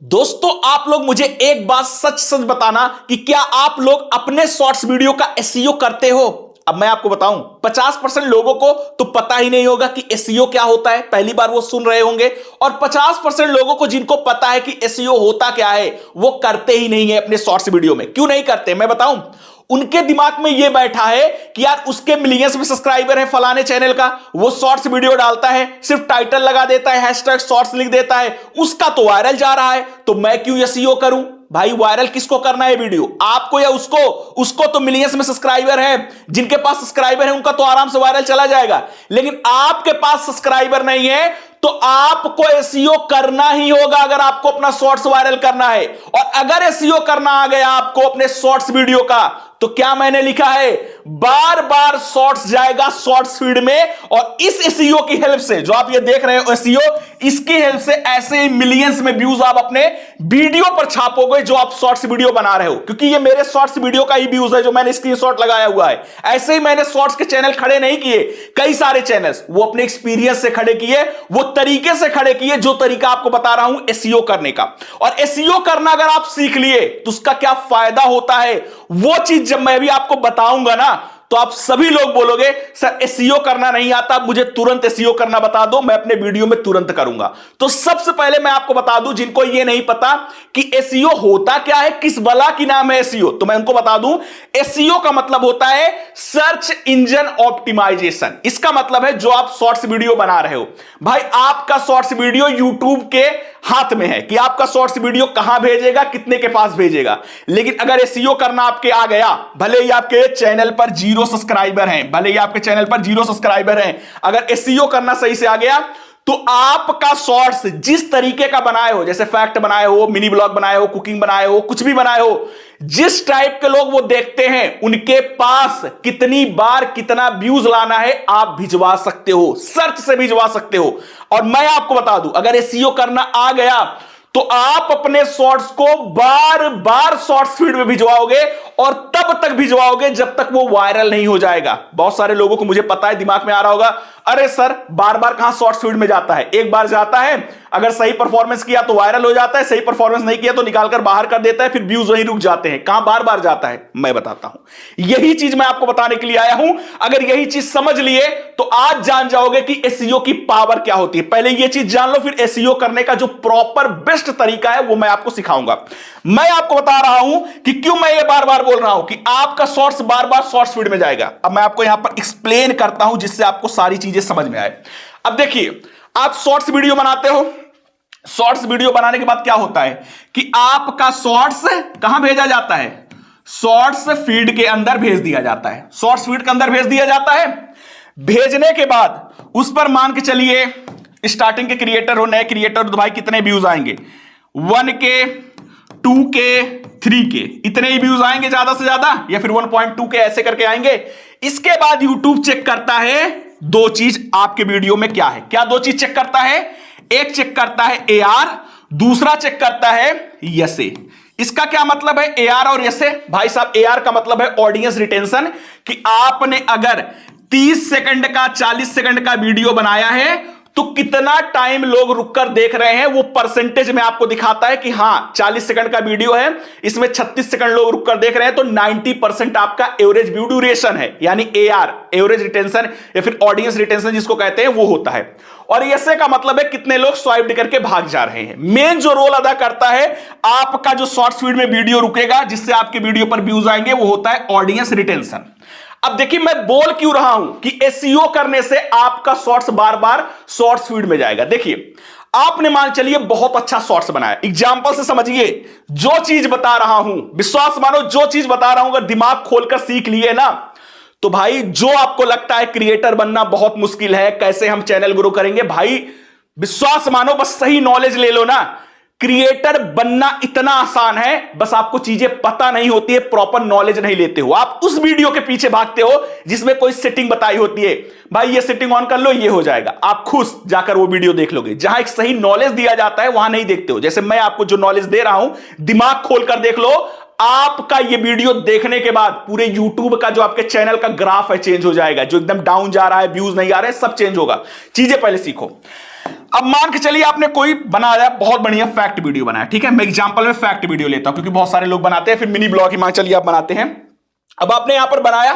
दोस्तों आप लोग मुझे एक बात सच सच बताना कि क्या आप लोग अपने शॉर्ट्स वीडियो का एसईओ करते हो। अब मैं आपको बताऊं 50% लोगों को तो पता ही नहीं होगा कि एसईओ क्या होता है, पहली बार वो सुन रहे होंगे। और 50% लोगों को जिनको पता है कि एसईओ होता क्या है वो करते ही नहीं है अपने शॉर्ट्स वीडियो में। क्यों नहीं करते मैं बताऊं, उनके दिमाग में यह बैठा है कि यार उसके मिलियंस में सब्सक्राइबर है फलाने चैनल का, वो शॉर्ट्स वीडियो डालता है, सिर्फ टाइटल लगा देता है, हैशटैग शॉर्ट्स लिख देता है, उसका तो वायरल जा रहा है, तो मैं क्यों एसईओ करूं। भाई वायरल किसको करना है वीडियो, आपको या उसको? उसको तो मिलियंस में सब्सक्राइबर है, जिनके पास सब्सक्राइबर है उनका तो आराम से वायरल चला जाएगा। लेकिन आपके पास सब्सक्राइबर नहीं है तो आपको एसईओ करना ही होगा अगर आपको अपना शॉर्ट्स वायरल करना है। और अगर एसईओ करना आ गया आपको अपने शॉर्ट्स वीडियो का, तो क्या मैंने लिखा है, बार बार शॉर्ट्स जाएगा शॉर्ट्स फीड में। और इस एसईओ की हेल्प से जो आप ये देख रहे हो एसईओ, इसकी हेल्प से ऐसे ही मिलियंस में व्यूज आप अपने वीडियो पर छापोगे जो आप शॉर्ट्स वीडियो बना रहे हो। क्योंकि ये मेरे शॉर्ट्स वीडियो का ही व्यूज है जो मैंने स्क्रीनशॉट लगाया हुआ है। ऐसे ही मैंने शॉर्ट्स के चैनल खड़े नहीं किए, कई सारे चैनल्स वो अपने एक्सपीरियंस से खड़े किए, वो तरीके से खड़े किए जो तरीका आपको बता रहा हूं एसईओ करने का। और एसईओ करना अगर आप सीख लिए तो उसका क्या फायदा होता है वो चीज जब मैं भी आपको बताऊंगा ना, तो आप सभी लोग बोलोगे सर एसईओ करना नहीं आता, मुझे तुरंत एसईओ करना बता दो, मैं अपने वीडियो में तुरंत करूंगा। तो सबसे पहले मैं आपको बता दूं जिनको ये नहीं पता कि एसईओ होता क्या है, किस बला की नाम है एसईओ, तो मैं उनको बता दूं एसईओ का मतलब होता है सर्च इंजन ऑप्टिमाइजेशन। इसका मतलब है जो आप शॉर्ट्स वीडियो बना रहे हो, भाई आपका शॉर्ट्स वीडियो यूट्यूब के हाथ में है कि आपका शॉर्ट्स वीडियो कहां भेजेगा, कितने के पास भेजेगा। लेकिन अगर एसईओ करना आपके आ गया, भले ही आपके चैनल पर 0 सब्सक्राइबर हैं, भले ही आपके चैनल पर 0 सब्सक्राइबर हैं, अगर एसईओ करना सही से आ गया तो आपका शॉर्ट्स जिस तरीके का बनाए हो, जैसे फैक्ट बनाए हो, मिनी ब्लॉग बनाए हो, कुकिंग बनाए हो, कुछ भी बनाए हो, जिस टाइप के लोग वो देखते हैं उनके पास कितनी बार कितना व्यूज लाना है आप भिजवा सकते हो, सर्च से भिजवा सकते हो। और मैं आपको बता दूं अगर एसईओ करना आ गया तो आप अपने शॉर्ट्स को बार बार शॉर्ट्स फीड में भिजवाओगे और तब तक भिजवाओगे जब तक वो वायरल नहीं हो जाएगा। बहुत सारे लोगों को मुझे पता है दिमाग में आ रहा होगा, अरे सर बार बार कहां शॉर्ट्स फीड में जाता है, एक बार जाता है, अगर सही परफॉर्मेंस किया तो वायरल हो जाता है, सही परफॉर्मेंस नहीं किया तो निकालकर बाहर कर देता है, फिर व्यूज वहीं रुक जाते हैं। कहां बार बार जाता है मैं बताता हूं, यही चीज मैं आपको बताने के लिए आया हूं। अगर यही चीज समझ लिए तो आज जान जाओगे कि एसईओ की पावर क्या होती है। पहले ये चीज जान लो, फिर एसईओ करने का जो प्रॉपर बेस्ट तरीका है वो मैं आपको सिखाऊंगा। मैं आपको बता रहा हूं कि क्यों मैं ये बार बार बोल रहा हूं कि आपका शॉर्ट्स बार बार शॉर्ट्स फीड में जाएगा। अब मैं आपको यहां पर एक्सप्लेन करता हूं जिससे आपको सारी चीजें समझ में आए। अब देखिए, आप शॉर्ट्स वीडियो बनाते हो, शॉर्ट्स वीडियो बनाने के बाद क्या होता है कि आपका शॉर्ट्स कहां भेजा जाता है, शॉर्ट्स फीड के अंदर भेज दिया जाता है, शॉर्ट्स फीड के अंदर भेज दिया जाता है। भेजने के बाद उस पर मान के चलिए स्टार्टिंग के क्रिएटर हो, नए क्रिएटर तो भाई कितने व्यूज आएंगे, 1K 2K 3K इतने ही व्यूज आएंगे ज्यादा से ज्यादा, या फिर 1.2K ऐसे करके आएंगे। इसके बाद यूट्यूब चेक करता है दो चीज आपके वीडियो में क्या है। क्या दो चीज चेक करता है, एक चेक करता है AR, दूसरा चेक करता है SA। इसका क्या मतलब है AR और SA? भाई साहब AR का मतलब है ऑडियंस रिटेंशन, कि आपने अगर 30 सेकंड का 40 सेकंड का वीडियो बनाया है तो कितना टाइम लोग रुककर देख रहे हैं वो परसेंटेज में आपको दिखाता है कि हां 40 सेकंड का वीडियो है, इसमें 36 सेकंड लोग रुककर देख रहे हैं, तो 90% आपका एवरेज व्यू ड्यूरेशन है, यानी AR एवरेज रिटेंशन या फिर ऑडियंस रिटेंशन जिसको कहते हैं वो होता है। और ऐसे का मतलब है कितने लोग स्वाइप करके भाग जा रहे हैं। मेन जो रोल अदा करता है आपका जो शॉर्ट्स फीड में वीडियो रुकेगा जिससे आपके वीडियो पर व्यूज आएंगे वो होता है ऑडियंस रिटेंशन। अब देखिए मैं बोल क्यों रहा हूं कि एसईओ करने से आपका शॉर्ट्स बार बार शॉर्ट्स फीड में जाएगा। देखिए आपने मान चलिए बहुत अच्छा शॉर्ट्स बनाया, एग्जांपल से समझिए, जो चीज बता रहा हूं विश्वास मानो, जो चीज बता रहा हूं अगर दिमाग खोलकर सीख लिए ना, तो भाई जो आपको लगता है क्रिएटर बनना बहुत मुश्किल है, कैसे हम चैनल ग्रो करेंगे, भाई विश्वास मानो, बस सही नॉलेज ले लो ना, क्रिएटर बनना इतना आसान है। बस आपको चीजें पता नहीं होती है, प्रॉपर नॉलेज नहीं लेते हो, आप उस वीडियो के पीछे भागते हो जिसमें कोई सेटिंग बताई होती है, भाई ये सेटिंग ऑन कर लो ये हो जाएगा, आप खुश जाकर वो वीडियो देख लोगे। जहां एक सही नॉलेज दिया जाता है वहां नहीं देखते हो। जैसे मैं आपको जो नॉलेज दे रहा हूं, दिमाग खोलकर देख लो, आपका ये वीडियो देखने के बाद पूरे YouTube का जो आपके चैनल का ग्राफ है चेंज हो जाएगा, जो एकदम डाउन जा रहा है, व्यूज नहीं आ रहे, सब चेंज होगा। चीजें पहले सीखो। अब मान के चलिए आपने कोई बनाया बहुत बढ़िया फैक्ट वीडियो बनाया, ठीक है, मैं एग्जांपल में फैक्ट वीडियो लेता हूं क्योंकि बहुत सारे लोग बनाते हैं, फिर मिनी ब्लॉग ही मान चलिए आप बनाते हैं। अब आपने यहां पर बनाया,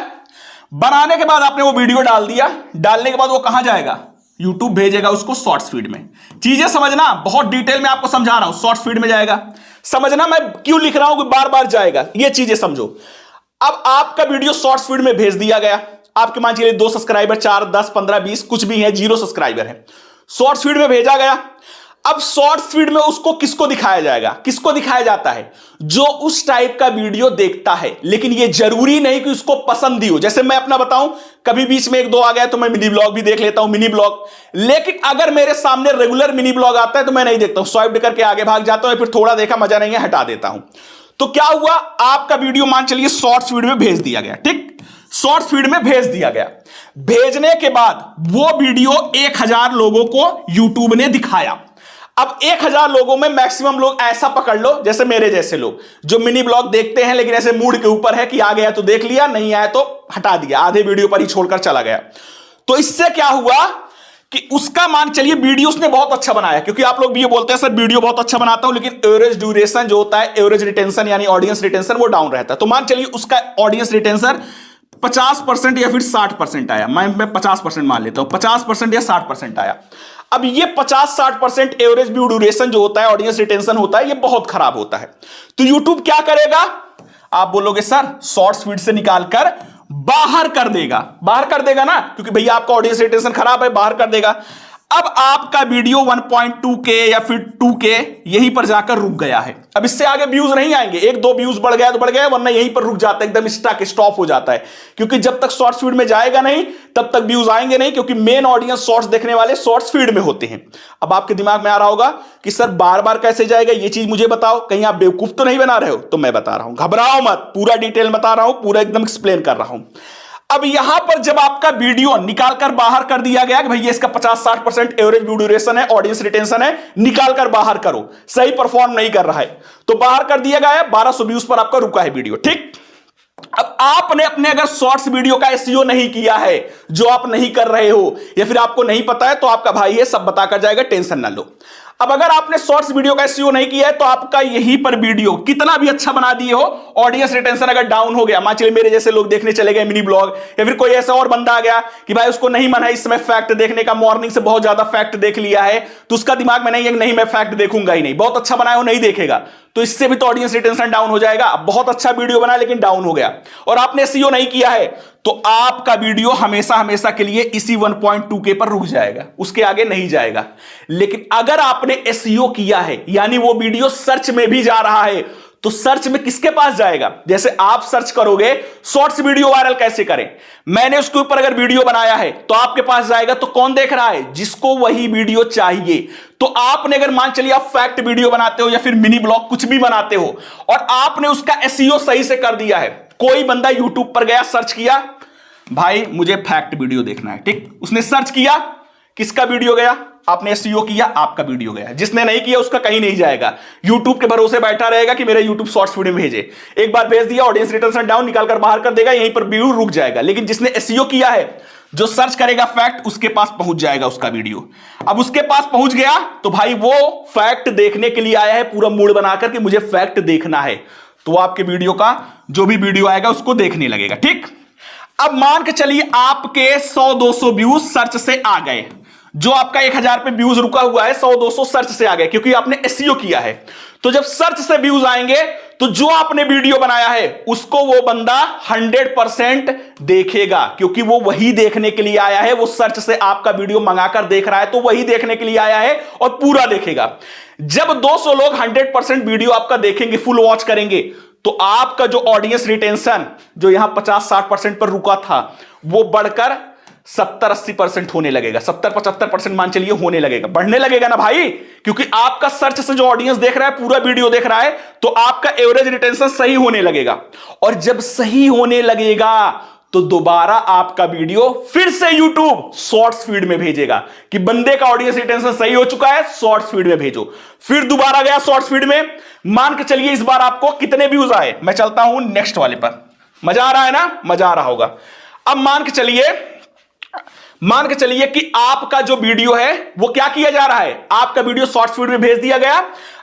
बनाने के बाद आपने वो वीडियो डाल दिया, डालने के बाद वो कहां जाएगा, यूट्यूब भेजेगा उसको शॉर्ट्स फीड में। चीजें समझना, बहुत डिटेल में आपको समझा रहा हूं, शॉर्ट्स फीड में जाएगा। समझना मैं क्यों लिख रहा हूं कि बार बार जाएगा, ये चीजें समझो। अब आपका वीडियो शॉर्ट्स फीड में भेज दिया गया, आपके मान चलिए 2 सब्सक्राइबर, 4, 10, 15, 20 कुछ भी है, 0 सब्सक्राइबर है, शॉर्ट्स फीड में भेजा गया। अब शॉर्ट्स फीड में उसको किसको दिखाया जाएगा, किसको दिखाया जाता है, जो उस टाइप का वीडियो देखता है। लेकिन ये जरूरी नहीं कि उसको पसंद ही हो। जैसे मैं अपना बताऊं, कभी बीच में 1-2 आ गया तो मैं मिनी ब्लॉग भी देख लेता हूं, मिनी ब्लॉग। लेकिन अगर मेरे सामने रेगुलर मिनी ब्लॉग आता है तो मैं नहीं देखता हूं, स्वाइप करके आगे भाग जाता हूं, फिर थोड़ा देखा मजा नहीं है हटा देता हूं। तो क्या हुआ, आपका वीडियो मान चलिए शॉर्ट्स फीड में भेज दिया गया, ठीक, शॉर्ट्स फीड में भेज दिया गया। भेजने के बाद वो वीडियो 1000 लोगों को यूट्यूब ने दिखाया। अब 1000 लोगों में मैक्सिमम लोग ऐसा पकड़ लो, जैसे मेरे जैसे लोग जो मिनी ब्लॉग देखते हैं लेकिन ऐसे मूड के ऊपर है कि आ गया तो देख लिया, नहीं आया तो हटा दिया, आधे वीडियो पर ही छोड़कर चला गया। तो इससे क्या हुआ कि उसका मान चलिए वीडियो उसने बहुत अच्छा बनाया, क्योंकि आप लोग भी ये बोलते हैं सर वीडियो बहुत अच्छा बनाता हूं लेकिन एवरेज ड्यूरेशन जो होता है, एवरेज रिटेंशन यानी ऑडियंस रिटेंशन वो डाउन रहता है। तो मान चलिए उसका ऑडियंस रिटेंशन 50% या फिर 60% आया, मैं 50% मान लेता हूं, 50% या 60% आया। अब ये 50-60% एवरेज व्यू ड्यूरेशन जो होता है, ऑडियंस रिटेंशन होता है, ये बहुत खराब होता है। तो यूट्यूब क्या करेगा, आप बोलोगे सर शॉर्ट्स फीड से निकालकर बाहर कर देगा, बाहर कर देगा ना, क्योंकि भैया आपका ऑडियंस रिटेंशन खराब है, बाहर कर देगा। अब आपका वीडियो 1.2K या फिर 2K यहीं पर जाकर रुक गया है। अब इससे आगे व्यूज नहीं आएंगे, 1-2 व्यूज बढ़ गया तो बढ़ गया, वरना यहीं पर रुक जाता है, एकदम स्टॉप हो जाता है। क्योंकि जब तक शॉर्ट्स फीड में जाएगा नहीं तब तक व्यूज आएंगे नहीं, क्योंकि मेन ऑडियंस शॉर्ट्स देखने वाले शॉर्ट्स फीड में होते हैं। अब आपके दिमाग में आ रहा होगा कि सर बार बार कैसे जाएगा, ये चीज मुझे बताओ, कहीं आप बेवकूफ तो नहीं बना रहे हो। तो मैं बता रहा हूं, घबराओ मत, पूरा डिटेल बता रहा हूं, पूरा एकदम एक्सप्लेन कर रहा हूं। अब यहां पर जब आपका वीडियो निकालकर बाहर कर दिया गया कि भैया इसका 50-60% एवरेज व्यू ड्यूरेशन है, ऑडियंस रिटेंशन है, निकालकर बाहर करो, सही परफॉर्म नहीं कर रहा है, तो बाहर कर दिया गया है, 1200 व्यूज पर आपका रुका है वीडियो, ठीक। अब आपने अपने अगर शॉर्ट्स वीडियो का एसईओ नहीं किया है, जो आप नहीं कर रहे हो या फिर आपको नहीं पता है, तो आपका भाई है सब बताकर जाएगा, टेंशन ना लो। अब अगर आपने शॉर्ट्स वीडियो का एसईओ नहीं किया है तो आपका यहीं पर वीडियो कितना भी अच्छा बना दिए हो, ऑडियंस रिटेंशन अगर डाउन हो गया, मान चलिए मेरे जैसे लोग देखने चले गए मिनी ब्लॉग, या फिर कोई ऐसा और बंदा आ गया कि भाई उसको नहीं मन है इस समय फैक्ट देखने का, मॉर्निंग से बहुत ज्यादा फैक्ट देख लिया है, तो उसका दिमाग में नहीं है नहीं मैं फैक्ट देखूंगा ही नहीं, बहुत अच्छा बनाया वो नहीं देखेगा, तो इससे भी तो ऑडियंस रिटेंशन डाउन हो जाएगा। अब बहुत अच्छा वीडियो बना लेकिन डाउन हो गया और आपने एसईओ नहीं किया है, तो आपका वीडियो हमेशा हमेशा के लिए इसी 1.2K पर रुक जाएगा, उसके आगे नहीं जाएगा। लेकिन अगर आपने एसईओ किया है, यानी वो वीडियो सर्च में भी जा रहा है, तो सर्च में किसके पास जाएगा, जैसे आप सर्च करोगे शॉर्ट्स वीडियो वायरल कैसे करें, मैंने उसके ऊपर अगर वीडियो बनाया है तो आपके पास जाएगा, तो कौन देख रहा है, जिसको वही वीडियो चाहिए। तो आपने अगर मान चलिए आप फैक्ट वीडियो बनाते हो या फिर मिनी ब्लॉग कुछ भी बनाते हो और आपने उसका एसईओ सही से कर दिया है, कोई बंदा यूट्यूब पर गया, सर्च किया भाई मुझे फैक्ट वीडियो देखना है, ठीक, उसने सर्च किया, किसका वीडियो गया, आपने एसईओ किया, आपका वीडियो गया। जिसने नहीं किया उसका कहीं नहीं जाएगा, यूट्यूब के भरोसे बैठा रहेगा कि मेरे यूट्यूब शॉर्ट्स वीडियो भेजे, एक बार भेज दिया, ऑडियंस रिटेंशन डाउन, निकालकर बाहर कर देगा, यहीं पर व्यू रुक जाएगा। लेकिन जिसने एसईओ किया है, जो सर्च करेगा फैक्ट, उसके पास पहुंच जाएगा उसका वीडियो। अब उसके पास पहुंच गया तो भाई वो फैक्ट देखने के लिए आया है, पूरा मूड बनाकर कि मुझे फैक्ट देखना है, तो आपके वीडियो का जो भी वीडियो आएगा उसको देखने लगेगा, ठीक। अब मान के चलिए आपके 100-200 व्यूज सर्च से आ गए, जो आपका 1000 पे व्यूज रुका हुआ है 100-200 सर्च से आ गए, क्योंकि आपने एसईओ किया है। तो जब सर्च से व्यूज आएंगे तो जो आपने वीडियो बनाया है उसको वो बंदा 100% देखेगा, क्योंकि वो वही देखने के लिए आया है, वो सर्च से आपका वीडियो मंगाकर देख रहा है तो वही देखने के लिए आया है और पूरा देखेगा। जब 200 लोग 100% वीडियो आपका देखेंगे, फुल वॉच करेंगे, तो आपका जो ऑडियंस रिटेंशन जो यहां 50-60% पर रुका था वो बढ़कर 70-80% होने लगेगा, 70-75% मान चलिए होने लगेगा, बढ़ने लगेगा ना भाई, क्योंकि आपका सर्च से जो ऑडियंस देख रहा है पूरा वीडियो देख रहा है, तो आपका एवरेज रिटेंशन सही होने लगेगा। और जब सही होने लगेगा तो दोबारा आपका वीडियो फिर से YouTube शॉर्ट्स फीड में भेजेगा कि बंदे का ऑडियंस रिटेंशन सही हो चुका है, शॉर्ट्स फीड में भेजो। फिर दोबारा गया शॉर्ट्स फीड में, मान के चलिए इस बार आपको कितने व्यूज आए, मैं चलता हूं नेक्स्ट वाले पर, मजा आ रहा है ना, मजा आ रहा होगा। अब मान के चलिए मान के चलिए कि आपका जो वीडियो है वो क्या किया जा रहा है, आपका वीडियो शॉर्ट्स फीड में भेज दिया गया।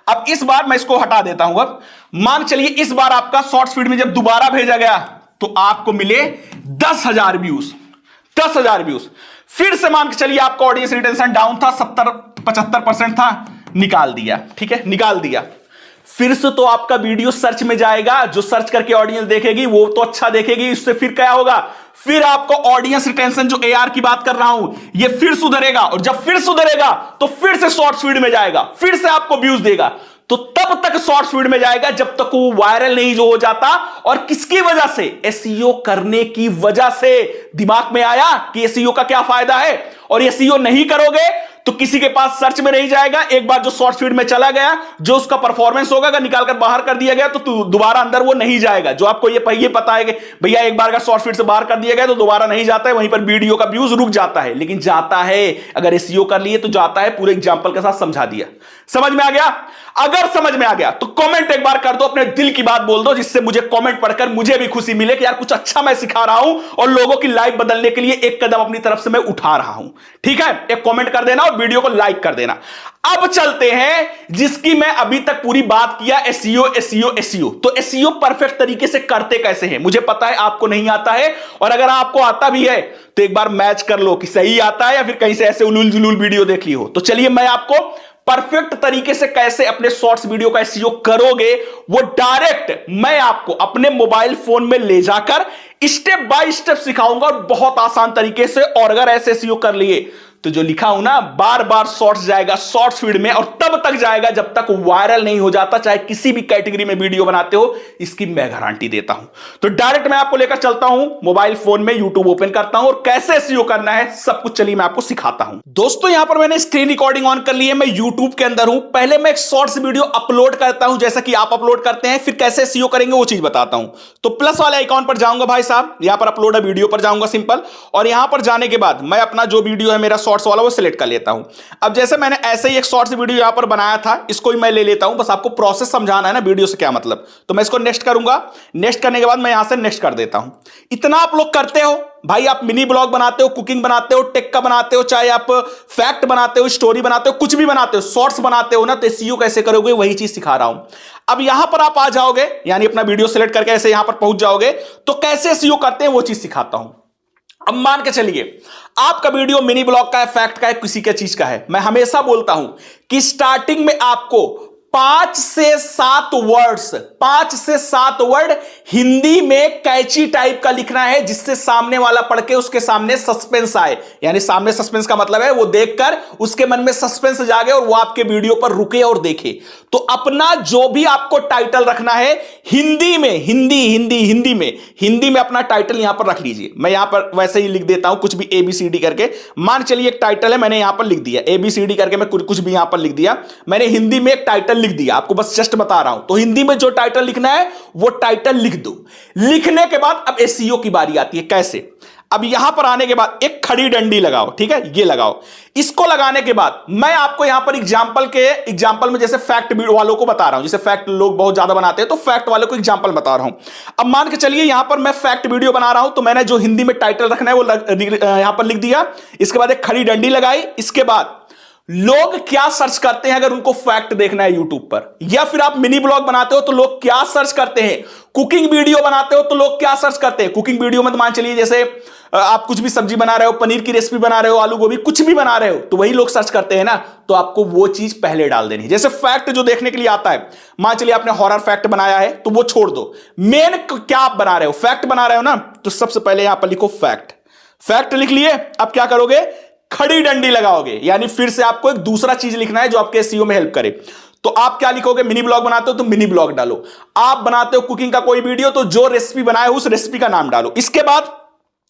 अब इस बार मैं इसको हटा देता हूं। अब मान के चलिए इस बार आपका शॉर्ट्स फीड में जब दोबारा भेजा गया तो आपको मिले 10,000 व्यूज, 10,000 व्यूज। फिर से मान के चलिए आपका ऑडियंस रिटेंशन डाउन था, 70-75% था, निकाल दिया। ठीक है, निकाल दिया। फिर से तो आपका वीडियो सर्च में जाएगा, जो सर्च करके ऑडियंस देखेगी वो तो अच्छा देखेगी, इससे फिर क्या होगा, फिर आपको ऑडियंस रिटेंशन जो AR की बात कर रहा हूं ये फिर सुधरेगा, और जब फिर सुधरेगा तो फिर से शॉर्ट्स फीड में जाएगा, फिर से आपको व्यूज देगा। तो तब तक शॉर्ट्स फीड में जाएगा जब तक वो वायरल नहीं जो हो जाता। और किसकी वजह से, SEO करने की वजह से। दिमाग में आया कि SEO का क्या फायदा है। और SEO नहीं करोगे तो किसी के पास सर्च में नहीं जाएगा। एक बार जो शॉर्ट फीड में चला गया, जो उसका परफॉर्मेंस होगा, अगर निकाल कर बाहर कर दिया गया तो दोबारा अंदर वो नहीं जाएगा। जो आपको ये पता है कि भैया एक बार अगर शॉर्ट फीड से बाहर कर दिया गया तो दोबारा नहीं जाता है, वहीं पर वीडियो का व्यूज रुक जाता है। लेकिन जाता है, अगर SEO कर लिए तो जाता है। पूरे एग्जांपल के साथ समझा दिया। समझ में आ गया? अगर समझ में आ गया तो कमेंट एक बार कर दो, अपने दिल की बात बोल दो, जिससे मुझे कमेंट पढ़कर मुझे भी खुशी मिले कि यार कुछ अच्छा मैं सिखा रहा हूं और लोगों की लाइफ बदलने के लिए एक कदम अपनी तरफ से मैं उठा रहा हूं। ठीक है, एक कमेंट कर देना और वीडियो को लाइक कर देना। अब चलते हैं जिसकी मैं अभी तक पूरी बात किया, SEO। तो SEO परफेक्ट तरीके से करते कैसे हैं, मुझे पता है आपको नहीं आता है, और अगर आपको आता भी है तो एक बार मैच कर लो कि सही आता है या फिर कहीं से ऐसे उलूल जुलूल वीडियो देख ली हो। तो चलिए मैं आपको परफेक्ट तरीके से कैसे अपने शॉर्ट्स वीडियो का SEO करोगे वो डायरेक्ट मैं आपको अपने मोबाइल फोन में ले जाकर स्टेप बाय स्टेप सिखाऊंगा, और बहुत आसान तरीके से। और अगर ऐसे SEO कर लिए तो जो लिखा हूं ना, बार बार शॉर्ट्स जाएगा शॉर्ट्स फीड में, और तब तक जाएगा जब तक वायरल नहीं हो जाता। चाहे किसी भी कैटेगरी में वीडियो बनाते हो, इसकी मैं गारंटी देता हूं। तो डायरेक्ट मैं आपको लेकर चलता हूं, मोबाइल फोन में यूट्यूब ओपन करता हूं और कैसे SEO करना है सब कुछ चलिए मैं आपको सिखाता हूं। दोस्तों यहां पर मैंने स्क्रीन रिकॉर्डिंग ऑन कर ली है, मैं यूट्यूब के अंदर हूं। पहले मैं एक शॉर्ट्स वीडियो अपलोड करता हूं जैसा कि आप अपलोड करते हैं, फिर कैसे SEO करेंगे वो चीज बताता हूं। तो प्लस वाले आइकॉन पर जाऊंगा भाई साहब, यहां पर अपलोड वीडियो पर जाऊंगा सिंपल, और यहां पर जाने के बाद मैं अपना जो वीडियो है मेरा शॉर्ट्स वाला वो सिलेक्ट कर लेता हूं। अब जैसे मैंने ऐसे ही एक शॉर्ट्स वीडियो यहां पर बनाया था, इसको ही मैं ले लेता हूं, बस आपको प्रोसेस समझाना है ना वीडियो से क्या मतलब। तो मैं इसको नेक्स्ट करूंगा, नेक्स्ट करने के बाद मैं यहां से नेक्स्ट कर देता हूं। इतना आप लोग करते हो भाई, आप मिनी ब्लॉग बनाते हो, कुकिंग बनाते हो, टेक का बनाते हो, चाहे आप फैक्ट बनाते हो, स्टोरी बनाते हो, कुछ भी बनाते हो, शॉर्ट्स बनाते हो ना, तो SEO कैसे करोगे वही चीज सिखा रहा हूं। अब यहां पर आप आ जाओगे, यानी अपना वीडियो सेलेक्ट करके ऐसे यहां पर पहुंच जाओगे, तो कैसे SEO करते हैं वो चीज सिखाता हूं। अब मान के चलिए आपका वीडियो मिनी ब्लॉग का है, फैक्ट का है, किसी के चीज का है। मैं हमेशा बोलता हूं कि स्टार्टिंग में आपको 5 से 7 वर्ड हिंदी में कैची टाइप का लिखना है, जिससे सामने वाला पढ़ के उसके सामने सस्पेंस आए। यानी सामने सस्पेंस का मतलब है वो देखकर उसके मन में सस्पेंस जागे और वो आपके वीडियो पर रुके और देखे। तो अपना जो भी आपको टाइटल रखना है हिंदी में, हिंदी में अपना टाइटल यहां पर रख लीजिए। मैं यहां पर वैसे ही लिख देता हूं कुछ भी ABCD करके। मान चलिए एक टाइटल है, मैंने यहां पर लिख दिया ABCD करके, मैं कुछ भी यहां पर लिख दिया। मैंने हिंदी में एक टाइटल लिख दिया, आपको बस जस्ट बता रहा हूं। तो हिंदी में जो टाइटल लिखना है वो टाइटल लिख दो। लिखने के बाद अब SEO की बारी आती है। कैसे? अब यहां पर आने के बाद एक खड़ी डंडी लगाओ, ठीक है, ये लगाओ। इसको लगाने के बाद मैं आपको यहां पर एग्जांपल में जैसे फैक्ट वालों को बता रहा हूं, जैसे फैक्ट लोग बहुत ज्यादा बनाते हैं तो फैक्ट वालों को एग्जांपल बता रहा हूं। अब मान के चलिए यहां पर मैं फैक्ट वीडियो बना रहा हूं, तो मैंने जो हिंदी में टाइटल रखना है वो यहां पर लिख दिया। इसके बाद एक खड़ी डंडी लगाई। इसके बाद लोग क्या सर्च करते हैं अगर उनको फैक्ट देखना है यूट्यूब पर, या फिर आप मिनी ब्लॉग बनाते हो तो लोग क्या सर्च करते हैं, कुकिंग वीडियो बनाते हो तो लोग क्या सर्च करते हैं। कुकिंग वीडियो में तो मान चलिए जैसे आप कुछ भी सब्जी बना रहे हो, पनीर की रेसिपी बना रहे हो, आलू गोभी कुछ भी बना रहे हो, तो वही लोग सर्च करते हैं ना। तो आपको वो चीज पहले डाल देनी है। जैसे फैक्ट जो देखने के लिए आता है, मान चलिए आपने हॉरर फैक्ट बनाया है तो वो छोड़ दो। मेन क्या आप बना रहे हो, फैक्ट बना रहे हो ना, तो सबसे पहले यहां पर लिखो फैक्ट लिख लिए। अब क्या करोगे, खड़ी डंडी लगाओगे, यानी फिर से आपको एक दूसरा चीज लिखना है जो आपके SEO में हेल्प करे। तो आप क्या लिखोगे, मिनी ब्लॉग बनाते हो तो मिनी ब्लॉग डालो। आप बनाते हो कुकिंग का कोई वीडियो तो जो रेसिपी बनाए उस रेसिपी का नाम डालो। इसके बाद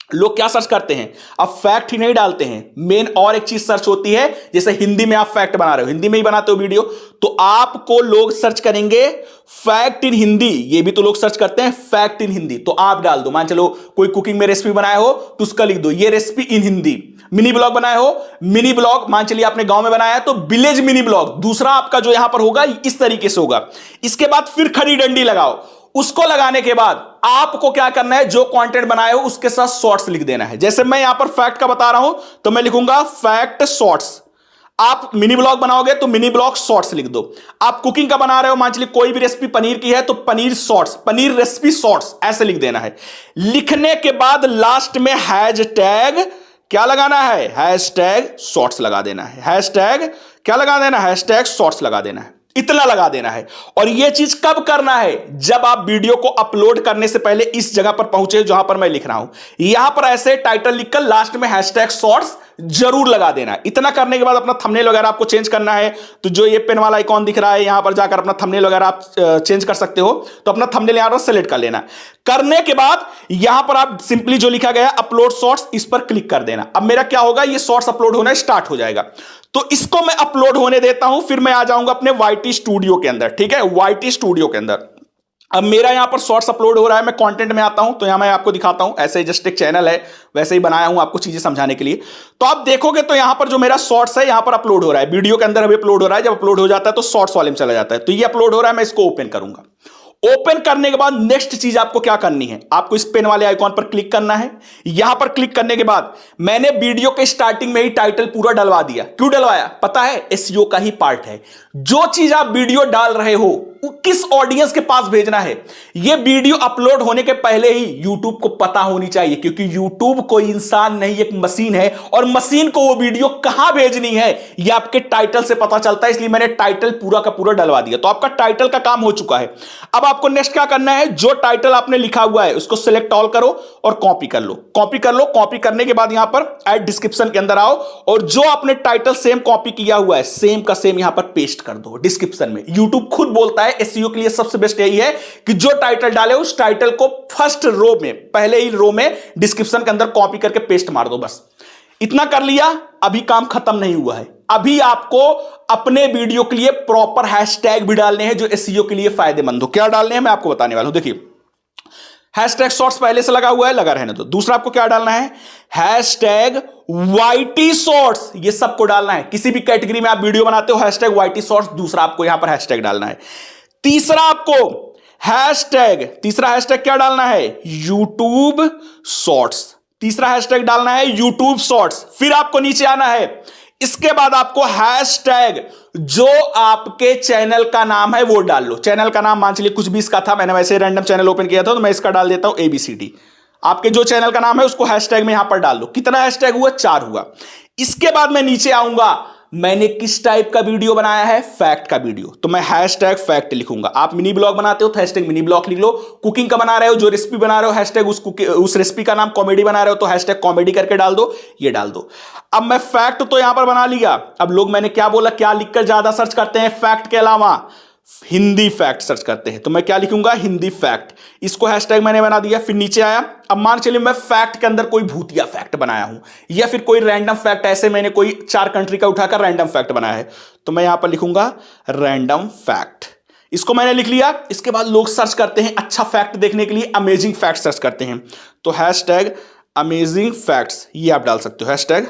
लोग क्या सर्च करते हैं, अब फैक्ट ही नहीं डालते हैं, मेन और एक चीज सर्च होती है। जैसे हिंदी में आप फैक्ट बना रहे हो, हिंदी में ही बनाते हो वीडियो, तो आपको लोग सर्च करेंगे फैक्ट इन हिंदी। ये भी तो लोग सर्च करते हैं फैक्ट इन हिंदी, तो आप डाल दो। मान चलो कोई कुकिंग में रेसिपी बनाए हो तो उसका लिख दो ये रेसिपी इन हिंदी। मिनी ब्लॉग बनाए हो, मिनी ब्लॉग मान चलिए आपने गांव में बनाया है तो विलेज मिनी ब्लॉग, दूसरा आपका जो यहां पर होगा इस तरीके से होगा। इसके बाद फिर खड़ी डंडी लगाओ, उसको लगाने के बाद आपको क्या करना है, जो कंटेंट बनाए हो उसके साथ शॉर्ट्स लिख देना है। जैसे मैं यहां पर फैक्ट का बता रहा हूं तो मैं लिखूंगा फैक्ट शॉर्ट्स। आप मिनी ब्लॉग बनाओगे तो मिनी ब्लॉग शॉर्ट्स लिख दो। आप कुकिंग का बना रहे हो, मान लीजिए कोई भी रेसिपी पनीर की है तो paneer shorts, paneer recipe shorts, ऐसे लिख देना है। लिखने के बाद लास्ट में हैशटैग क्या लगाना है, हैशटैग शॉर्ट्स लगा देना है। हैशटैग क्या लगा देना, हैशटैग शॉर्ट्स लगा देना है। इतना लगा देना है। और यह चीज कब करना है, जब आप वीडियो को अपलोड करने से पहले इस जगह पर पहुंचे जहां पर मैं लिख रहा हूं, यहां पर ऐसे टाइटल लिखकर लास्ट में हैशटैग शॉर्ट्स जरूर लगा देना है। इतना करने के बाद अपना थंबनेल वगैरह आपको चेंज करना है, तो जो ये पेन वाला आइकॉन दिख रहा है यहां पर जाकर अपना थंबनेल वगैरह आप चेंज कर सकते हो। तो अपना थंबनेल यहां पर सेलेक्ट कर लेना। करने के बाद यहां पर आप सिंपली जो लिखा गया अपलोड शॉर्ट्स, इस पर क्लिक कर देना। अब मेरा क्या होगा, ये शॉर्ट्स अपलोड होना स्टार्ट हो जाएगा। तो इसको मैं अपलोड होने देता हूं, फिर मैं आ जाऊंगा अपने YT स्टूडियो के अंदर। ठीक है, YT स्टूडियो के अंदर अब मेरा यहां पर शॉर्ट्स अपलोड हो रहा है। मैं कंटेंट में आता हूं तो यहां मैं आपको दिखाता हूं, ऐसे ही जस्ट एक चैनल है वैसे ही बनाया हूं आपको चीजें समझाने के लिए। तो आप देखोगे तो यहां पर जो मेरा शॉर्ट्स है यहां पर अपलोड हो रहा है, वीडियो के अंदर अभी अपलोड हो रहा है। जब अपलोड हो जाता है तो शॉर्ट्स वाले में चला जाता है। तो ये अपलोड हो रहा है, मैं इसको ओपन करूंगा। ओपन करने के बाद नेक्स्ट चीज आपको क्या करनी है, आपको इस पेन वाले आइकॉन पर क्लिक करना है। यहां पर क्लिक करने के बाद मैंने वीडियो के स्टार्टिंग में ही टाइटल पूरा डलवा दिया। क्यों डलवाया पता है, एसईओ का ही पार्ट है। जो चीज आप वीडियो डाल रहे हो किस ऑडियंस के पास भेजना है, यह वीडियो अपलोड होने के पहले ही यूट्यूब को पता होनी चाहिए, क्योंकि यूट्यूब कोई इंसान नहीं, एक मशीन है, और मशीन को वो वीडियो कहां भेजनी है यह आपके टाइटल से पता चलता है। इसलिए मैंने टाइटल पूरा का पूरा डलवा दिया। तो आपका टाइटल का काम हो चुका है। अब आपको नेक्स्ट क्या करना है, जो टाइटल आपने लिखा हुआ है उसको सिलेक्ट ऑल करो और कॉपी कर लो। कॉपी कर लो। कॉपी करने के बाद यहां पर ऐड डिस्क्रिप्शन के अंदर आओ और जो आपने टाइटल सेम कॉपी किया हुआ है सेम का सेम यहां पर पेस्ट कर दो डिस्क्रिप्शन में। यूट्यूब खुद बोलता है एसईओ के लिए सबसे बेस्ट यही है कि जो टाइटल डाले उस टाइटल को फर्स्ट रो में, पहले ही रो में डिस्क्रिप्शन के अंदर कॉपी करके पेस्ट मार दो। बस इतना कर लिया। अभी काम खत्म नहीं हुआ है। अभी आपको अपने वीडियो के लिए प्रॉपर हैशटैग भी डालने हैं जो एसईओ के लिए फायदेमंद हो। क्या डालने हैं मैं आपको बताने वाला हूं। देखिए हैशटैग शॉर्ट्स पहले से लगा हुआ है, लगा रहने दो। दूसरा आपको क्या डालना है, हैशटैग YT शॉर्ट्स। ये सबको डालना है। किसी भी कैटेगरी में आप वीडियो बनाते हो हैशटैग YT शॉर्ट्स, दूसरा आपको यहां पर हैशटैग डालना है। तीसरा आपको हैशटैग, तीसरा हैशटैग क्या डालना है, यूट्यूब शॉर्ट्स। तीसरा हैशटैग डालना है यूट्यूब शॉर्ट्स। फिर आपको नीचे आना है। इसके बाद आपको हैशटैग जो आपके चैनल का नाम है वो डाल लो। चैनल का नाम मान चलिए कुछ भी इसका था, मैंने वैसे रैंडम चैनल ओपन किया था तो मैं इसका डाल देता हूं ABCD। आपके जो चैनल का नाम है उसको हैशटैग में यहां पर डाल लो। कितना हैशटैग हुआ, 4 हुआ। इसके बाद मैं नीचे आऊंगा, मैंने किस टाइप का वीडियो बनाया है, फैक्ट का वीडियो, तो मैं हैशटैग फैक्ट लिखूंगा। आप मिनी ब्लॉग बनाते हो तो हैशटैग मिनी ब्लॉग लिख लो। कुकिंग का बना रहे हो, जो रेसिपी बना रहे हो हैशटैग उस रेसिपी का नाम कॉमेडी बना रहे हो तो हैशटैग कॉमेडी करके डाल दो, ये डाल दो। अब मैं फैक्ट तो यहां पर बना लिया। अब लोग मैंने क्या बोला, क्या लिखकर ज्यादा सर्च करते हैं, फैक्ट के अलावा हिंदी फैक्ट सर्च करते हैं, तो मैं क्या लिखूंगा, हिंदी फैक्ट। इसको हैशटैग मैंने बना दिया। फिर नीचे आया। अब मान चलिए मैं फैक्ट के अंदर कोई भूतिया फैक्ट बनाया हूं या फिर कोई रैंडम फैक्ट, ऐसे मैंने कोई 4 कंट्री का उठाकर रैंडम फैक्ट बनाया है, तो मैं यहां पर लिखूंगा रैंडम फैक्ट। इसको मैंने लिख लिया। इसके बाद लोग सर्च करते हैं अच्छा फैक्ट देखने के लिए, अमेजिंग फैक्ट सर्च करते हैं, तो हैशटैग अमेजिंग फैक्ट्स ये आप डाल सकते हो। हैशटैग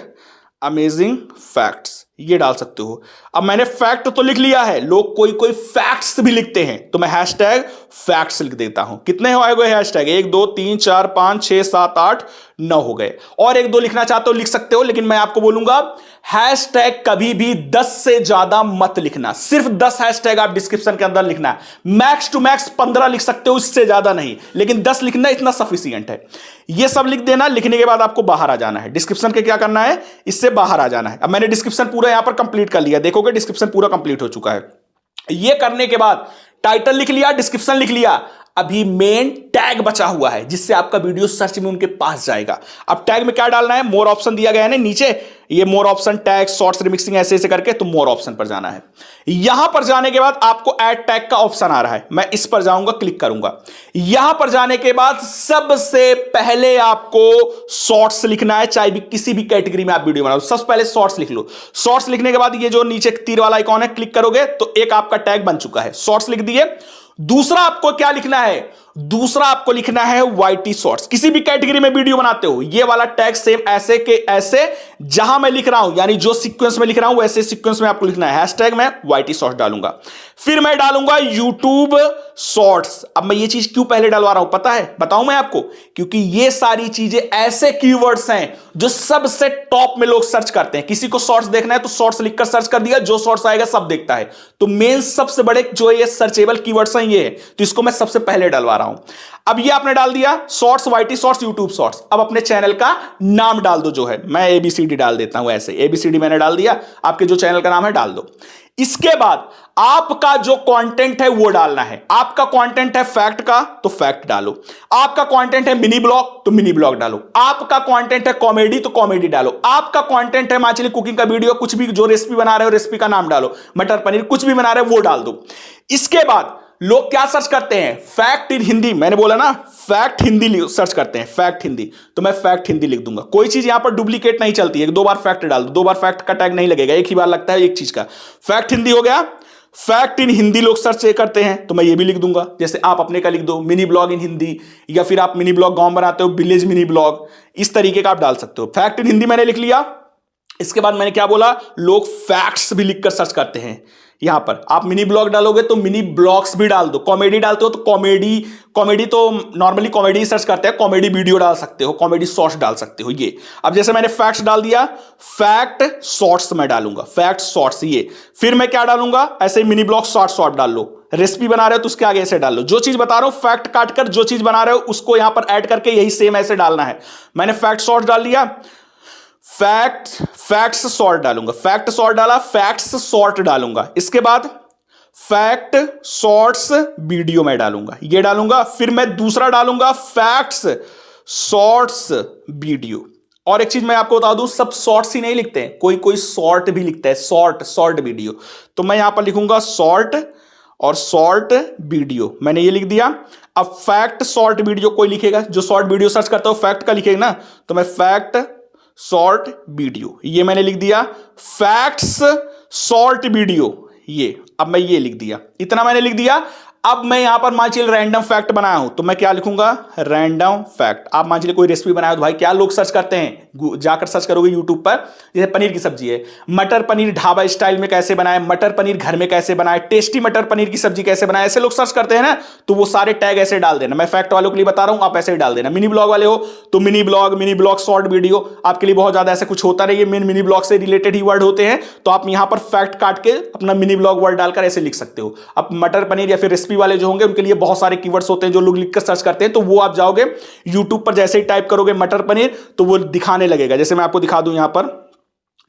अमेजिंग फैक्ट्स ये डाल सकते हो। अब मैंने फैक्ट तो लिख लिया है, लोग कोई कोई फैक्ट्स भी लिखते हैं, तो मैं हैशटैग फैक्ट्स लिख देता हूं। कितने हो गए हैशटैग, 1 2 3 4 5 6 7 8 9 हो गए। और 1 2 लिखना चाहते हो लिख सकते हो, लेकिन मैं आपको बोलूंगा हैशटैग कभी भी 10 से ज्यादा मत लिखना। सिर्फ 10 हैशटैग आप डिस्क्रिप्शन के अंदर लिखना है। मैक्स टू मैक्स 15 लिख सकते हो, इससे ज्यादा नहीं, लेकिन 10 लिखना इतना सफिशियंट है। ये सब लिख देना। लिखने के बाद आपको बाहर आ जाना है। डिस्क्रिप्शन के क्या करना है, इससे बाहर आ जाना है। अब मैंने डिस्क्रिप्शन पूरा यहां पर कंप्लीट कर लिया, देखोगे डिस्क्रिप्शन पूरा कंप्लीट हो चुका है। ये करने के बाद टाइटल लिख लिया, डिस्क्रिप्शन लिख लिया, अभी मेन टैग बचा हुआ है जिससे आपका वीडियो सर्च में उनके पास जाएगा। अब टैग में क्या डालना है, मोर ऑप्शन दिया गया है ना नीचे, ये मोर ऑप्शन टैग शॉर्ट्स रिमिक्सिंग ऐसे ऐसे करके, तो मोर ऑप्शन पर जाना है। यहां पर जाने के बाद आपको ऐड टैग का ऑप्शन आ रहा है, मैं इस पर जाऊंगा, क्लिक करूंगा। यहां पर जाने के बाद सबसे पहले आपको शॉर्ट्स लिखना है, चाहे भी किसी भी कैटेगरी में आप वीडियो बनाओ, सबसे पहले शॉर्ट्स लिख लो। शॉर्ट्स लिखने के बाद ये जो नीचे तीर वाला आइकॉन है क्लिक करोगे तो एक आपका टैग बन चुका है, शॉर्ट्स लिख दिए। दूसरा आपको क्या लिखना है, दूसरा आपको लिखना है YT शॉर्ट्स। किसी भी कैटेगरी में वीडियो बनाते हो ये वाला टैग सेम ऐसे के ऐसे जहां मैं लिख रहा हूं, यानी जो सीक्वेंस में लिख रहा हूं वैसे सीक्वेंस में आपको लिखना है। हैशटैग मैं YT शॉर्ट्स डालूंगा। फिर मैं डालूंगा यूट्यूब शॉर्ट्स। अब मैं ये चीज क्यों पहले डलवा रहा हूं पता है, बताऊं मैं आपको, क्योंकि ये सारी चीजें ऐसे कीवर्ड्स हैं जो सबसे टॉप में लोग सर्च करते हैं। किसी को शॉर्ट्स देखना है तो शॉर्ट्स लिखकर सर्च कर दिया, जो शॉर्ट्स आएगा सब देखता है। तो मेन सबसे बड़े जो ये सर्चेबल कीवर्ड्स हैं ये है, तो इसको मैं सबसे पहले डलवा रहा हूं। अब ये आपने डाल दिया shorts, YT shorts, YouTube shorts. अब अपने चैनल का नाम डाल दो, जो है मैं एबीसीडी डाल देता हूं, ऐसे एबीसीडी मैंने डाल दिया, आपके जो चैनल का नाम है डाल दो। इसके बाद आपका जो कंटेंट है वो डालना है। आपका कंटेंट है फैक्ट का तो फैक्ट डालो, आपका कंटेंट है मिनी ब्लॉग तो मिनी ब्लॉग डालो, आपका कंटेंट है कॉमेडी तो कॉमेडी डालो, आपका कंटेंट है माचली कुकिंग का वीडियो, कुछ भी जो रेसिपी बना रहे हो रेसिपी का नाम डालो, मटर पनीर कुछ भी बना रहे हो वो डाल दो। इसके बाद लोग क्या सर्च करते हैं, फैक्ट इन हिंदी। मैंने बोला ना फैक्ट हिंदी सर्च करते हैं, फैक्ट हिंदी, तो मैं फैक्ट हिंदी लिख दूंगा। कोई चीज यहां पर डुप्लीकेट नहीं चलती है, दो बार फैक्ट डाल दो, दो बार फैक्ट का टैग नहीं लगेगा, एक ही बार लगता है एक चीज का। फैक्ट हिंदी हो गया, फैक्ट इन हिंदी लोग सर्च करते हैं तो मैं ये भी लिख दूंगा। जैसे आप अपने का लिख दो मिनी ब्लॉग इन हिंदी, या फिर आप मिनी ब्लॉग गांव बनाते हो विलेज मिनी ब्लॉग, इस तरीके का आप डाल सकते हो। फैक्ट इन हिंदी मैंने लिख लिया। इसके बाद मैंने क्या बोला, लोग फैक्ट्स भी लिखकर सर्च करते हैं। यहां पर आप मिनी ब्लॉग डालोगे तो मिनी ब्लॉग्स भी डाल दो, कॉमेडी डालते हो तो कॉमेडी तो नॉर्मली कॉमेडी सर्च करते हैं, कॉमेडी वीडियो डाल सकते हो, कॉमेडी शॉर्ट्स डाल सकते हो ये। अब जैसे मैंने फैक्ट्स डाल दिया, फैक्ट शॉर्ट्स मैं डालूंगा, फैक्ट शॉर्ट्स ये। फिर मैं क्या डालूंगा, ऐसे मिनी ब्लॉग शॉर्ट डाल लो। रेसिपी बना रहे हो तो उसके आगे ऐसे डाल लो, जो चीज बता रहा हूं फैक्ट काट कर जो चीज बना रहे हो उसको यहां पर ऐड करके यही सेम ऐसे डालना है। मैंने फैक्ट शॉर्ट डाल दिया, फैक्ट्स शॉर्ट डालूंगा, फैक्ट शॉर्ट डाला, फैक्ट्स शॉर्ट डालूंगा। इसके बाद फैक्ट शॉर्ट्स वीडियो में डालूंगा, ये डालूंगा। फिर मैं दूसरा डालूंगा फैक्ट्स शॉर्ट्स वीडियो। और एक चीज मैं आपको बता दूं, सब शॉर्ट्स ही नहीं लिखते हैं, कोई कोई शॉर्ट भी लिखता है, शॉर्ट वीडियो। तो मैं यहां पर लिखूंगा शॉर्ट और शॉर्ट वीडियो, मैंने ये लिख दिया। अब फैक्ट शॉर्ट वीडियो कोई लिखेगा, जो शॉर्ट वीडियो सर्च करता हो फैक्ट का लिखेगा ना, तो मैं फैक्ट शॉर्ट वीडियो ये मैंने लिख दिया। फैक्ट्स शॉर्ट वीडियो ये, अब मैं ये लिख दिया, इतना मैंने लिख दिया। अब मैं यहां पर मान चलिए रैंडम फैक्ट बनाया हूं तो मैं क्या लिखूंगा, रैंडम फैक्ट। आप मान चलिए कोई रेसिपी बनाया तो भाई क्या लोग सर्च करते हैं, जाकर सर्च करोगे यूट्यूब पर, जैसे पनीर की सब्जी है, मटर पनीर ढाबा स्टाइल में कैसे बनाए, मटर पनीर घर में कैसे बनाए, टेस्टी मटर पनीर की सब्जी कैसे बनाए, ऐसे लोग सर्च करते हैं ना, तो वो सारे टैग ऐसे डाल देना। मैं फैक्ट वालों के लिए बता रहा हूं, आप ऐसे ही डाल देना। मिनी ब्लॉग वाले हो तो मिनी ब्लॉग शॉर्ट वीडियो आपके लिए बहुत ज्यादा ऐसे कुछ होता नहीं है, मिनी ब्लॉग से रिलेटेड ही वर्ड होते हैं, तो आप यहां पर फैक्ट काट के अपना मिनी ब्लॉग वर्ड डालकर ऐसे लिख सकते हो। अब मटर पनीर या फिर रेसिपी वाले जो होंगे उनके लिए बहुत सारे कीवर्ड्स होते हैं जो लोग लिखकर सर्च करते हैं, तो वो आप जाओगे यूट्यूब पर, जैसे ही टाइप करोगे मटर पनीर तो वो दिखाने लगेगा। जैसे मैं आपको दिखा दूं यहां पर,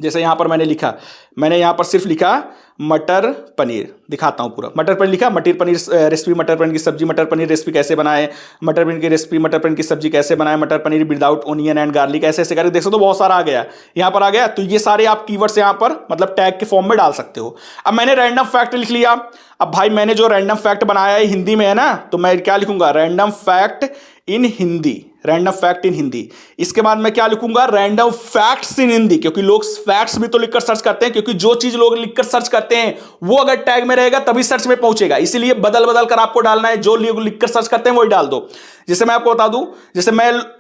जैसे यहां पर मैंने यहां पर सिर्फ लिखा मटर पनीर, दिखाता हूं पूरा। मटर पनीर लिखा, मटर पनीर रेसिपी, मटर पनीर की सब्जी, मटर पनीर रेसिपी कैसे बनाए, मटर पनीर की रेसिपी, मटर पनीर की सब्जी कैसे बनाए, मटर paneer without onion and garlic, ऐसे ऐसे करके देख सकते हो बहुत सारा आ गया, यहां पर आ गया। तो ये सारे आप कीवर्ड्स यहां पर मतलब टैग के फॉर्म में डाल सकते हो। अब मैंने रैंडम फैक्ट लिख लिया। अब भाई मैंने जो रैंडम फैक्ट बनाया है हिंदी में है ना, तो मैं क्या लिखूंगा, random fact in Hindi, random fact in Hindi. इसके बाद मैं क्या लिखूंगा, रैंडम फैक्ट्स इन हिंदी, क्योंकि लोग फैक्ट्स भी तो लिखकर सर्च करते हैं, क्योंकि जो चीज लोग लिखकर सर्च करते हैं वो अगर टैग में रहेगा तभी सर्च में पहुंचेगा, इसीलिए बदल बदल कर आपको डालना है, जो लोग लिखकर सर्च करते हैं वही डाल दो। जैसे मैं आपको बता दूं, जैसे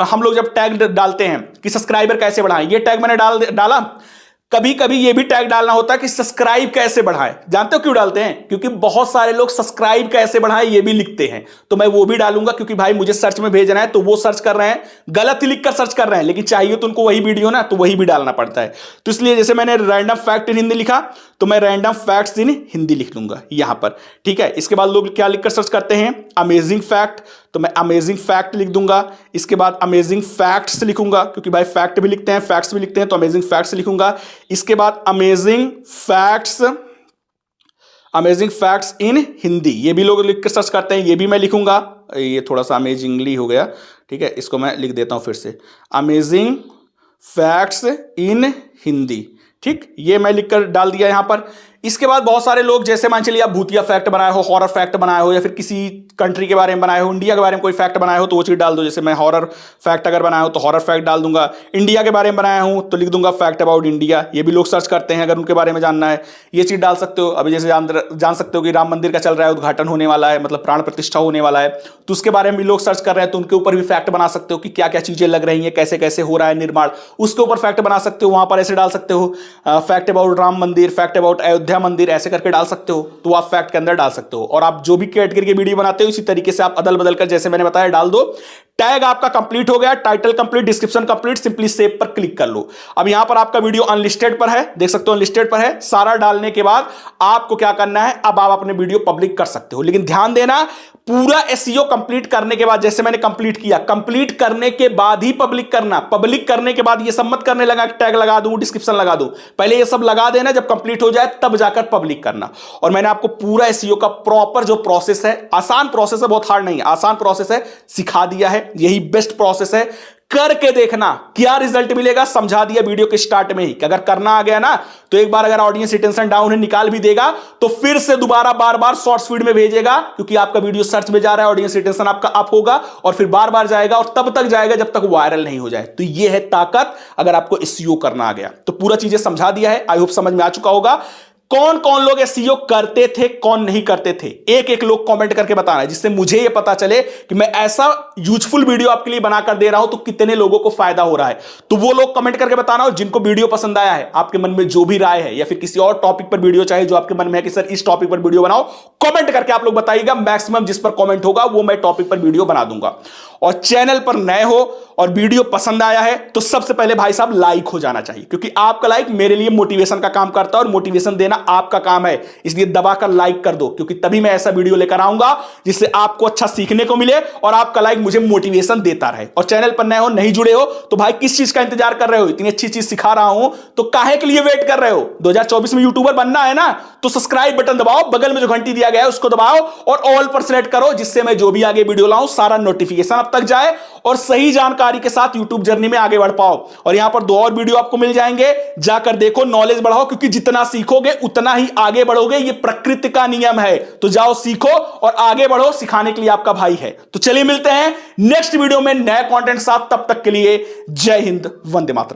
हम लोग जब टैग डालते हैं कि सब्सक्राइबर कैसे बढ़ाएं, ये टैग मैंने डाला। कभी कभी ये भी टैग डालना होता है कि सब्सक्राइब कैसे बढ़ाएं। जानते हो क्यों डालते हैं, क्योंकि बहुत सारे लोग सब्सक्राइब कैसे बढ़ाएं ये भी लिखते हैं, तो मैं वो भी डालूंगा, क्योंकि भाई मुझे सर्च में भेजना है, तो वो सर्च कर रहे हैं, गलत ही लिखकर सर्च कर रहे हैं, लेकिन चाहिए तो उनको वही वीडियो ना, तो वही भी डालना पड़ता है। तो इसलिए जैसे मैंने रैंडम फैक्ट इन हिंदी लिखा तो मैं रैंडम फैक्ट्स इन हिंदी लिख लूंगा यहां पर, ठीक है। इसके बाद लोग क्या लिखकर सर्च करते हैं, अमेजिंग फैक्ट, तो मैं अमेजिंग फैक्ट लिख दूंगा। इसके बाद अमेजिंग फैक्ट्स लिखूंगा, क्योंकि भाई फैक्ट भी लिखते हैं फैक्ट्स भी लिखते हैं, तो अमेजिंग फैक्ट्स लिखूंगा। इसके बाद अमेजिंग फैक्ट्स इन हिंदी, ये भी लोग लिखकर सर्च करते हैं, ये भी मैं लिखूंगा। ये थोड़ा सा अमेजिंगली हो गया, ठीक है, इसको मैं लिख देता हूं फिर से, अमेजिंग फैक्ट्स इन हिंदी, ठीक, ये मैं लिखकर डाल दिया यहां पर। इसके बाद बहुत सारे लोग, जैसे मान चलिए आप भूतिया फैक्ट बनाए हो, हॉरर फैक्ट बनाए हो, या फिर किसी कंट्री के बारे में बनाए हो, इंडिया के बारे में कोई फैक्ट बनाए हो तो वो चीज डाल दो। जैसे मैं हॉरर फैक्ट अगर बनाया हो तो हॉरर फैक्ट डाल दूंगा। इंडिया के बारे में बनाया हूं तो लिख दूंगा फैक्ट अबाउट इंडिया, ये भी लोग सर्च करते हैं अगर उनके बारे में जानना है, ये चीज डाल सकते हो। अभी जैसे जान सकते हो कि राम मंदिर का चल रहा है, उद्घाटन होने वाला है, मतलब प्राण प्रतिष्ठा होने वाला है, तो उसके बारे में भी लोग सर्च कर रहे हैं, तो उनके ऊपर भी फैक्ट बना सकते हो कि क्या क्या चीजें लग रही हैं, कैसे कैसे हो रहा है निर्माण, उसके ऊपर फैक्ट बना सकते हो, वहां पर ऐसे डाल सकते हो फैक्ट अबाउट राम मंदिर, फैक्ट अबाउट अयोध्या अयोध्या मंदिर ऐसे करके डाल सकते हो, तो आप फैक्ट के अंदर डाल सकते हो। और आप जो भी कैटेगरी की वीडियो बनाते हो इसी तरीके से आप अदल बदल कर जैसे मैंने बताया डाल दो। टैग आपका कंप्लीट हो गया, title complete, description complete, simply save पर क्लिक कर लो। अब यहां पर आपका वीडियो अनलिस्टेड पर है, देख सकते हो अनलिस्टेड पर है। सारा डालने के बाद आपको क्या करना है, अब आप अपने वीडियो पब्लिक कर सकते हो। लेकिन ध्यान देना, पूरा एसईओ कंप्लीट करने के बाद, जैसे मैंने कंप्लीट किया, कंप्लीट करने के बाद ही पब्लिक करना। पब्लिक करने के बाद ये सब मत करने लगा टैग लगा दूं, डिस्क्रिप्शन लगा दूं, पहले ये सब लगा देना, जब कंप्लीट हो जाए तब जाकर पब्लिक करना। और मैंने आपको पूरा एसईओ का प्रॉपर जो प्रोसेस है, आसान प्रोसेस है, बहुत हार्ड नहीं है, आसान प्रोसेस है, सिखा दिया है। यही बेस्ट प्रोसेस है, करके देखना क्या रिजल्ट मिलेगा। समझा दिया वीडियो के स्टार्ट में ही कि अगर करना आ गया ना तो एक बार अगर ऑडियंस रिटेंशन डाउन है निकाल भी देगा तो फिर से दोबारा बार बार शॉर्ट्स फीड में भेजेगा, क्योंकि आपका वीडियो सर्च में जा रहा है, ऑडियंस रिटेंशन आपका अप होगा और फिर बार बार जाएगा और तब तक जाएगा जब तक वायरल नहीं हो जाए। तो यह है ताकत अगर आपको एसईओ करना आ गया। तो पूरा चीजें समझा दिया है, आई होप समझ में आ चुका होगा। कौन कौन लोग एसईओ करते थे, कौन नहीं करते थे, एक एक लोग कमेंट करके बताना है, जिससे मुझे यह पता चले कि मैं ऐसा यूजफुल वीडियो आपके लिए बनाकर दे रहा हूं तो कितने लोगों को फायदा हो रहा है। तो वो लोग कमेंट करके बताना हो जिनको वीडियो पसंद आया है, आपके मन में जो भी राय है, या फिर किसी और टॉपिक पर वीडियो चाहिए जो आपके मन में है कि सर इस टॉपिक पर वीडियो बनाओ, कमेंट करके आप लोग बताइएगा। मैक्सिमम जिस पर कमेंट होगा वो मैं टॉपिक पर वीडियो बना दूंगा। और चैनल पर नए हो और वीडियो पसंद आया है तो सबसे पहले भाई साहब लाइक हो जाना चाहिए, क्योंकि आपका लाइक मेरे लिए मोटिवेशन का काम करता है और मोटिवेशन देना आपका काम है। इसलिए दबाकर लाइक कर दो, क्योंकि तभी मैं ऐसा वीडियो लेकर आऊंगा जिससे आपको अच्छा सीखने को मिले और आपका लाइक मुझे मोटिवेशन देता रहे। और चैनल पर नए हो, नहीं जुड़े हो, तो भाई किस चीज का इंतजार कर रहे हो? इतनी अच्छी चीज सिखा रहा हूं तो काहे के लिए वेट कर रहे हो? 2024 में यूट्यूबर बनना है ना, तो सब्सक्राइब बटन दबाओ, बगल में जो घंटी दिया गया है उसको दबाओ और ऑल पर सेलेक्ट करो, जिससे मैं जो भी आगे वीडियो लाऊं सारा नोटिफिकेशन अब तक जाए और सही जानकारी के साथ यूट्यूब जर्नी में आगे बढ़ पाओ। और यहां पर 2 और वीडियो आपको मिल जाएंगे, जाकर देखो, नॉलेज बढ़ाओ, क्योंकि जितना सीखोगे उतना ही आगे बढ़ोगे, ये प्रकृति का नियम है। तो जाओ सीखो और आगे बढ़ो, सिखाने के लिए आपका भाई है। तो चलिए मिलते हैं नेक्स्ट वीडियो में नए कंटेंट साथ, तब तक के लिए जय हिंद, वंदे मातरम।